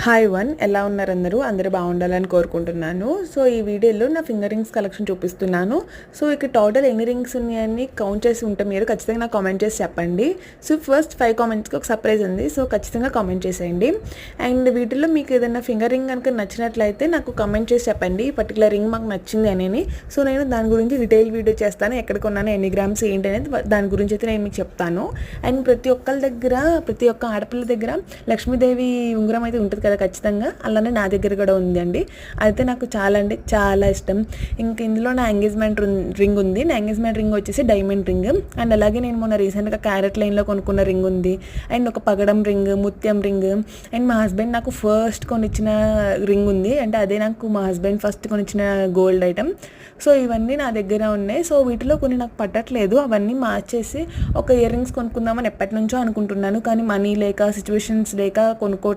Hi one, ఎలా ఉన్నారు అందరూ బాగుండాలని కోరుకుంటున్నాను. సో ఈ వీడియోలో నా ఫింగర్ రింగ్స్ కలెక్షన్ చూపిస్తున్నాను. సో ఇక్కడ టోటల్ ఎన్ని రింగ్స్ ఉన్నాయని కౌంట్ చేసి ఉంటే మీరు ఖచ్చితంగా నాకు కామెంట్ చేసి చెప్పండి. సో ఫస్ట్ 5 కామెంట్స్కి ఒక సర్ప్రైజ్ ఉంది. సో ఖచ్చితంగా కామెంట్ చేసేయండి. అండ్ వీటిలో మీకు ఏదైనా ఫింగర్ రింగ్ కనుక నచ్చినట్లయితే నాకు కామెంట్ చేసి చెప్పండి, ఈ పర్టికులర్ రింగ్ మాకు నచ్చింది అని. సో నేను దాని గురించి డీటెయిల్ వీడియో చేస్తాను, ఎక్కడ కొన్నాను, ఎన్ని గ్రామ్స్ ఏంటి అనేది దాని గురించి అయితే నేను మీకు చెప్తాను. అండ్ ప్రతి ఒక్క ఆడపిల్ల దగ్గర లక్ష్మీదేవి ఉంగరం అయితే ఉంటుంది కదా ఖచ్చితంగా, అలానే నా దగ్గర కూడా ఉంది అండి. అయితే నాకు చాలా అంటే చాలా ఇష్టం. ఇంక ఇందులో నా ఎంగేజ్మెంట్ రింగ్ ఉంది. నా ఎంగేజ్మెంట్ రింగ్ వచ్చేసి డైమండ్ రింగ్. అండ్ అలాగే నేను మొన్న రీసెంట్గా క్యారెట్ లైన్లో కొనుక్కున్న రింగ్ ఉంది. అండ్ ఒక పగడం రింగ్, ముత్యం రింగ్. అండ్ మా హస్బెండ్ నాకు ఫస్ట్ కొనిచ్చిన రింగ్ ఉంది, అంటే అదే నాకు మా హస్బెండ్ ఫస్ట్ కొనిచ్చిన గోల్డ్ ఐటమ్. సో ఇవన్నీ నా దగ్గర ఉన్నాయి. సో వీటిలో కొన్ని నాకు పట్టట్లేదు, అవన్నీ మార్చేసి ఒక ఇయర్ రింగ్స్ కొనుక్కుందామని ఎప్పటి నుంచో అనుకుంటున్నాను, కానీ మనీ లేక సిచ్యువేషన్స్ లేక కొనుక్కోవట్లేదు.